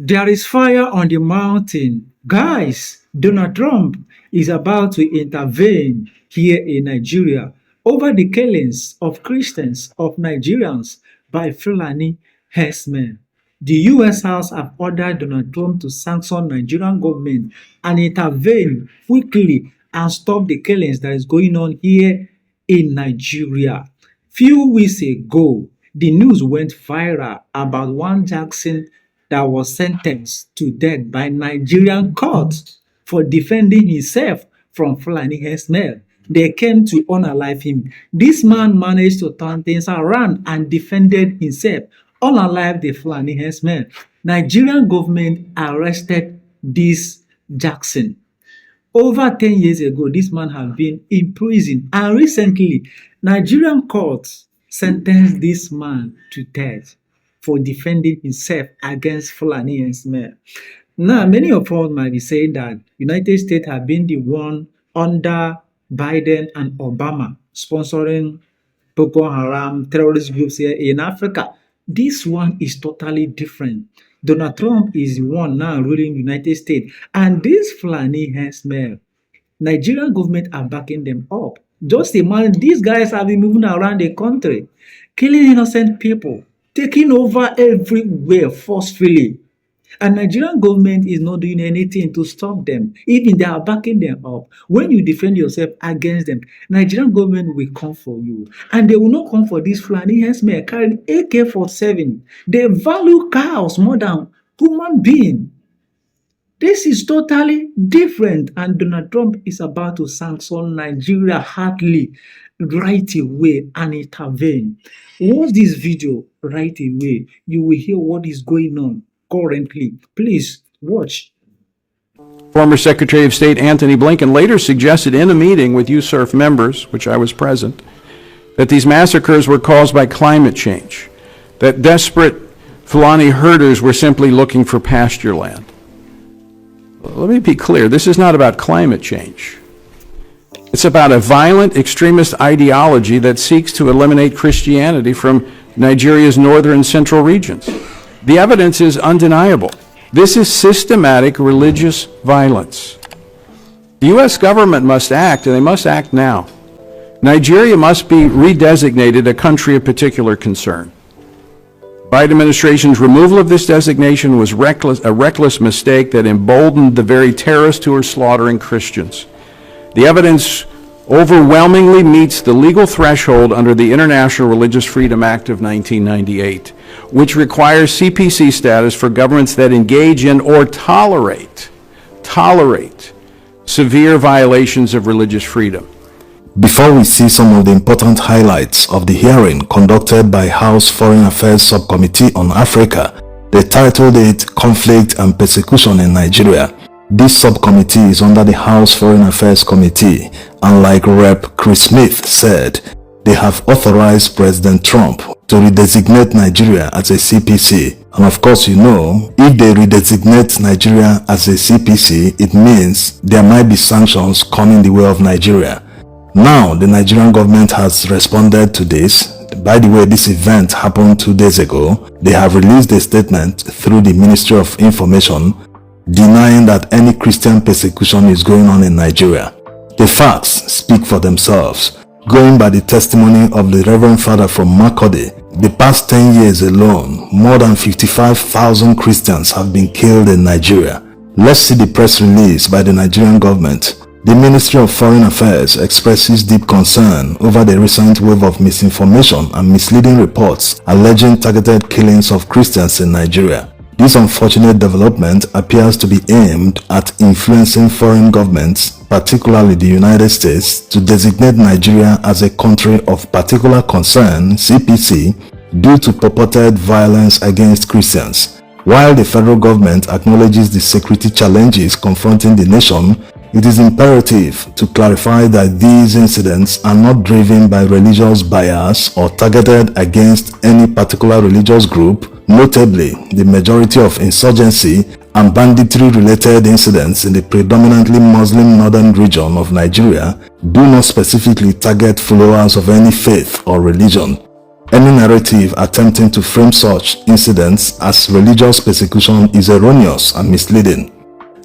There is fire on the mountain. Guys, Donald Trump is about to intervene here in Nigeria over the killings of Christians, of Nigerians by Fulani herdsmen. The US House have ordered Donald Trump to sanction Nigerian government and intervene quickly and stop the killings that is going on here in Nigeria. Few weeks ago, the news went viral about one Jackson that was sentenced to death by Nigerian court for defending himself from Fulani herdsmen. They came to unalive him. This man managed to turn things around and defended himself, unalive the Fulani herdsmen. Nigerian government arrested this Jackson. Over 10 years ago, this man had been in prison, and recently, Nigerian courts sentenced this man to death for defending himself against Fulani herdsmen. Now, many of us might be saying that United States have been the one under Biden and Obama sponsoring Boko Haram terrorist groups here in Africa. This one is totally different. Donald Trump is the one now ruling the United States, and these Fulani herdsmen, Nigerian government are backing them up. Just imagine, these guys have been moving around the country, killing innocent people, taking over everywhere forcefully. And Nigerian government is not doing anything to stop them. Even they are backing them up. When you defend yourself against them, Nigerian government will come for you. And they will not come for these Fulani herdsmen carrying AK-47. They value cows more than human beings. This is totally different, and Donald Trump is about to sanction Nigeria hardly right away and intervene. Watch this video right away. You will hear what is going on currently. Please watch. Former Secretary of State Antony Blinken later suggested in a meeting with USERF members, which I was present, that these massacres were caused by climate change, that desperate Fulani herders were simply looking for pasture land. Let me be clear, this is not about climate change. It's about a violent extremist ideology that seeks to eliminate Christianity from Nigeria's northern and central regions. The evidence is undeniable. This is systematic religious violence. The U.S. government must act, and they must act now. Nigeria must be redesignated a country of particular concern. Biden administration's removal of this designation was a reckless mistake that emboldened the very terrorists who are slaughtering Christians. The evidence overwhelmingly meets the legal threshold under the International Religious Freedom Act of 1998, which requires CPC status for governments that engage in or tolerate severe violations of religious freedom. Before we see some of the important highlights of the hearing conducted by House Foreign Affairs Subcommittee on Africa, they titled it Conflict and Persecution in Nigeria. This subcommittee is under the House Foreign Affairs Committee, and like Rep. Chris Smith said, they have authorized President Trump to redesignate Nigeria as a CPC. And of course, you know, if they redesignate Nigeria as a CPC, it means there might be sanctions coming the way of Nigeria. Now, the Nigerian government has responded to this. By the way, this event happened 2 days ago. They have released a statement through the Ministry of Information denying that any Christian persecution is going on in Nigeria. The facts speak for themselves. Going by the testimony of the Reverend Father from Makurdi, the past 10 years alone, more than 55,000 Christians have been killed in Nigeria. Let's see the press release by the Nigerian government. The Ministry of Foreign Affairs expresses deep concern over the recent wave of misinformation and misleading reports alleging targeted killings of Christians in Nigeria. This unfortunate development appears to be aimed at influencing foreign governments, particularly the United States, to designate Nigeria as a country of particular concern, CPC, due to purported violence against Christians. While the federal government acknowledges the security challenges confronting the nation, it is imperative to clarify that these incidents are not driven by religious bias or targeted against any particular religious group. Notably, the majority of insurgency and banditry-related incidents in the predominantly Muslim northern region of Nigeria do not specifically target followers of any faith or religion. Any narrative attempting to frame such incidents as religious persecution is erroneous and misleading.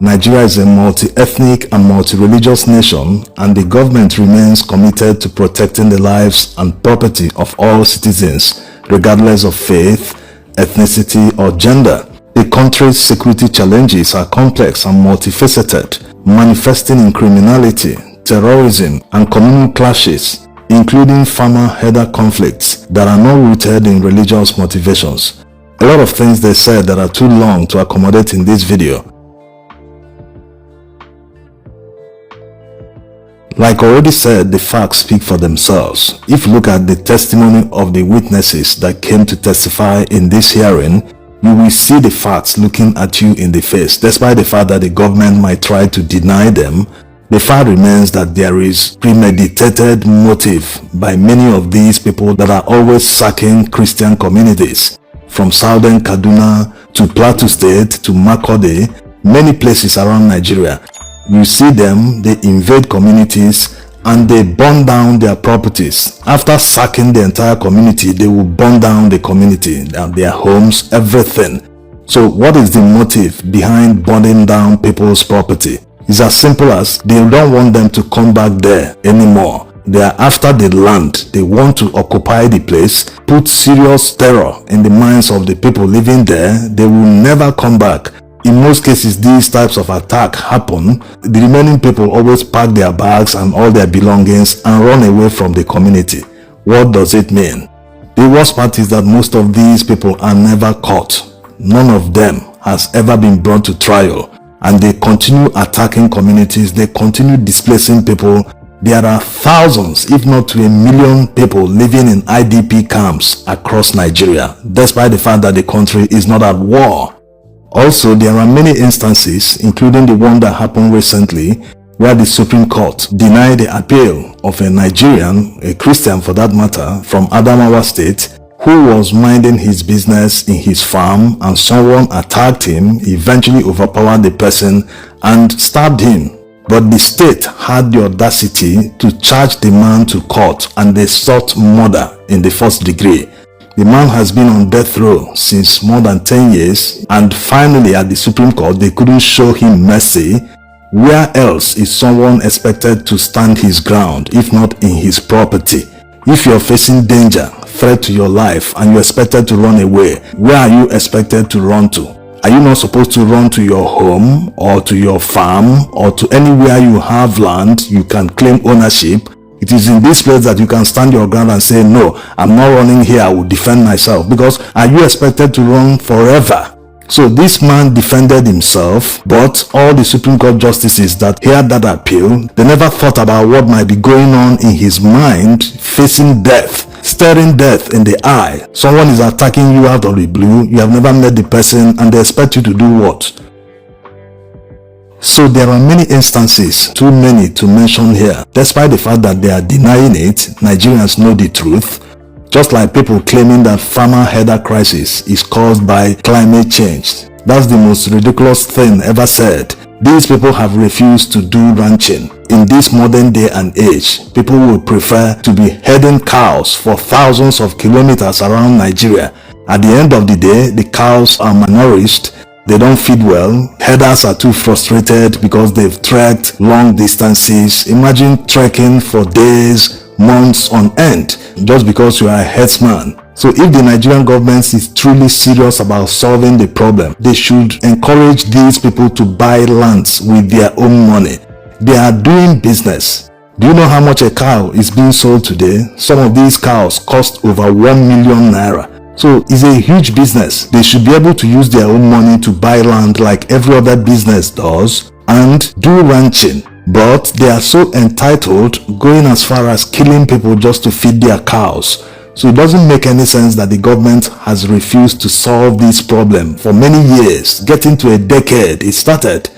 Nigeria is a multi-ethnic and multi-religious nation, and the government remains committed to protecting the lives and property of all citizens, regardless of faith, ethnicity, or gender. The country's security challenges are complex and multifaceted, manifesting in criminality, terrorism, and communal clashes, including farmer-herder conflicts that are not rooted in religious motivations. A lot of things they said that are too long to accommodate in this video. Like already said, the facts speak for themselves. If you look at the testimony of the witnesses that came to testify in this hearing, you will see the facts looking at you in the face. Despite the fact that the government might try to deny them, the fact remains that there is premeditated motive by many of these people that are always sacking Christian communities. From southern Kaduna to Plateau State to Makurdi, many places around Nigeria. You see them, they invade communities and they burn down their properties. After sacking the entire community, they will burn down the community, their homes, everything. So what is the motive behind burning down people's property? It's as simple as they don't want them to come back there anymore. They are after the land. They want to occupy the place, put serious terror in the minds of the people living there. They will never come back. In most cases, these types of attack happen. The remaining people always pack their bags and all their belongings and run away from the community. What does it mean? The worst part is that most of these people are never caught. None of them has ever been brought to trial. And they continue attacking communities. They continue displacing people. There are thousands, if not to 1 million people living in IDP camps across Nigeria, despite the fact that the country is not at war. Also, there are many instances, including the one that happened recently, where the Supreme Court denied the appeal of a Nigerian, a Christian for that matter, from Adamawa State, who was minding his business in his farm and someone attacked him, eventually overpowered the person and stabbed him. But the state had the audacity to charge the man to court and they sought murder in the first degree. The man has been on death row since more than 10 years and finally at the Supreme Court they couldn't show him mercy. Where else is someone expected to stand his ground if not in his property? If you're facing danger, threat to your life and you're expected to run away, where are you expected to run to? Are you not supposed to run to your home or to your farm or to anywhere you have land you can claim ownership? It is in this place that you can stand your ground and say, no, I'm not running here, I will defend myself. Because are you expected to run forever? So this man defended himself, but all the Supreme Court justices that heard that appeal, they never thought about what might be going on in his mind, facing death, staring death in the eye. Someone is attacking you out of the blue, you have never met the person, and they expect you to do what? So there are many instances, too many to mention here. Despite the fact that they are denying it, Nigerians know the truth. Just like people claiming that farmer-herder crisis is caused by climate change. That's the most ridiculous thing ever said. These people have refused to do ranching. In this modern day and age, people would prefer to be herding cows for thousands of kilometers around Nigeria. At the end of the day, the cows are malnourished. They don't feed well. Herders are too frustrated because they've trekked long distances. Imagine trekking for days, months on end just because you are a herdsman. So if the Nigerian government is truly serious about solving the problem, they should encourage these people to buy lands with their own money. They are doing business. Do you know how much a cow is being sold today? Some of these cows cost over 1 million naira. So it's a huge business. They should be able to use their own money to buy land like every other business does and do ranching. But they are so entitled, going as far as killing people just to feed their cows. So it doesn't make any sense that the government has refused to solve this problem for many years. Getting to a decade, it started.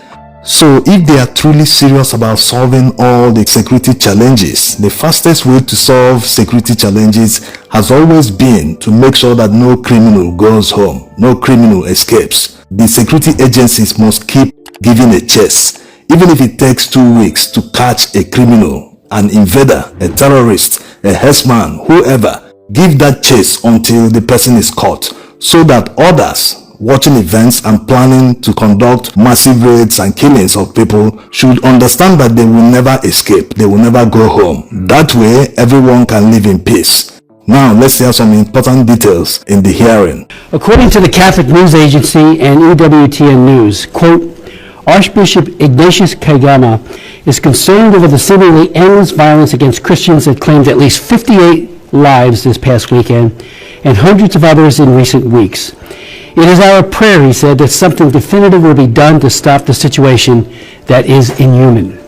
So if they are truly serious about solving all the security challenges, the fastest way to solve security challenges has always been to make sure that no criminal goes home, no criminal escapes. The security agencies must keep giving a chase, even if it takes 2 weeks to catch a criminal, an invader, a terrorist, a herdsman, whoever. Give that chase until the person is caught, so that others watching events and planning to conduct massive raids and killings of people should understand that they will never escape, they will never go home. That way, everyone can live in peace. Now, let's hear some important details in the hearing. According to the Catholic News Agency and EWTN News, quote, Archbishop Ignatius Kagama is concerned over the seemingly endless violence against Christians that claimed at least 58 lives this past weekend and hundreds of others in recent weeks. It is our prayer, he said, that something definitive will be done to stop the situation that is inhuman.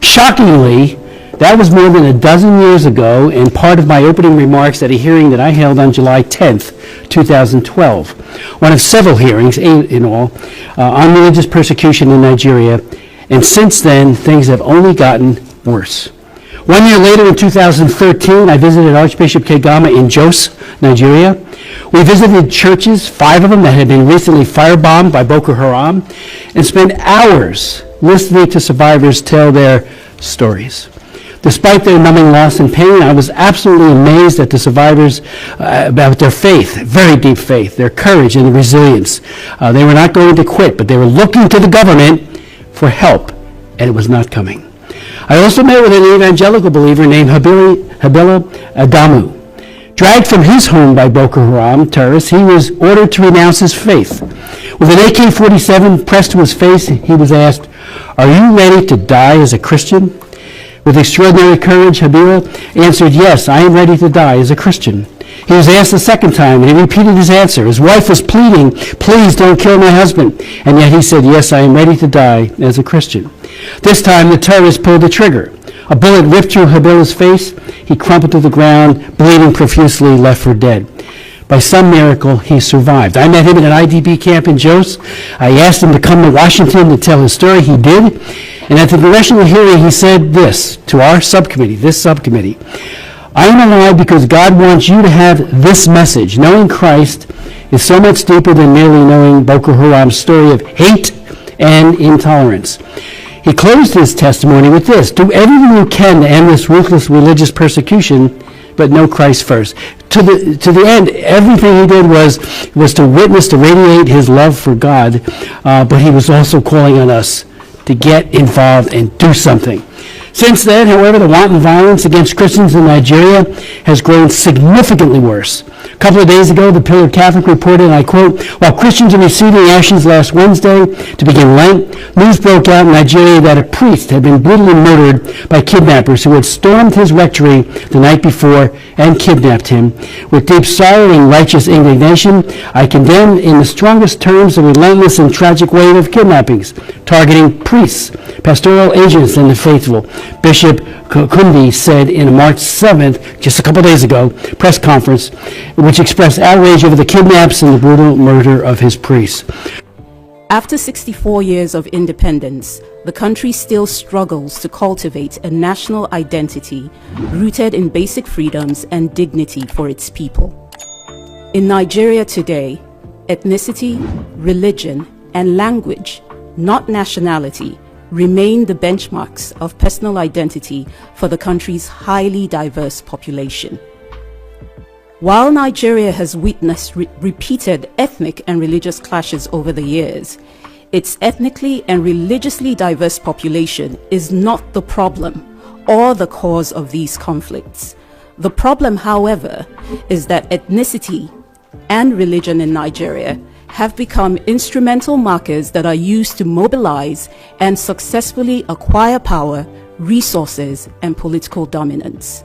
Shockingly, that was more than a dozen years ago and part of my opening remarks at a hearing that I held on July 10th, 2012. One of several hearings, 8 in all, on religious persecution in Nigeria. And since then, things have only gotten worse. 1 year later, in 2013, I visited Archbishop Kagama in Jos, Nigeria. We visited churches, 5 of them that had been recently firebombed by Boko Haram, and spent hours listening to survivors tell their stories. Despite their numbing loss and pain, I was absolutely amazed at the survivors about their faith, very deep faith, their courage and resilience. They were not going to quit, but they were looking to the government for help, and it was not coming. I also met with an evangelical believer named Habila Adamu. Dragged from his home by Boko Haram terrorists, he was ordered to renounce his faith. With an AK-47 pressed to his face, he was asked, "Are you ready to die as a Christian?" With extraordinary courage, Habila answered, "Yes, I am ready to die as a Christian." He was asked a second time, and he repeated his answer. His wife was pleading, "Please don't kill my husband." And yet he said, "Yes, I am ready to die as a Christian." This time, the terrorist pulled the trigger. A bullet ripped through Habila's face. He crumpled to the ground, bleeding profusely, left for dead. By some miracle, he survived. I met him at an IDP camp in Jos. I asked him to come to Washington to tell his story. He did. And at the congressional hearing, he said this to our subcommittee, this subcommittee: "I am alive because God wants you to have this message. Knowing Christ is so much deeper than merely knowing Boko Haram's story of hate and intolerance." He closed his testimony with this: "Do everything you can to end this ruthless religious persecution, but know Christ first." To the end, everything he did was to witness, to radiate his love for God, but he was also calling on us to get involved and do something. Since then, however, the wanton violence against Christians in Nigeria has grown significantly worse. A couple of days ago, the Pillar Catholic reported, and I quote, "While Christians are receiving ashes last Wednesday to begin Lent, news broke out in Nigeria that a priest had been brutally murdered by kidnappers who had stormed his rectory the night before and kidnapped him. With deep sorrow and righteous indignation, I condemn in the strongest terms the relentless and tragic wave of kidnappings, targeting priests, pastoral agents, and the faithful," Bishop Kundi said in a March 7th, just a couple days ago, press conference, which expressed outrage over the kidnaps and the brutal murder of his priests. After 64 years of independence, the country still struggles to cultivate a national identity rooted in basic freedoms and dignity for its people. In Nigeria today, ethnicity, religion, and language, not nationality, remain the benchmarks of personal identity for the country's highly diverse population. While Nigeria has witnessed repeated ethnic and religious clashes over the years, its ethnically and religiously diverse population is not the problem or the cause of these conflicts. The problem, however, is that ethnicity and religion in Nigeria have become instrumental markers that are used to mobilize and successfully acquire power, resources, and political dominance.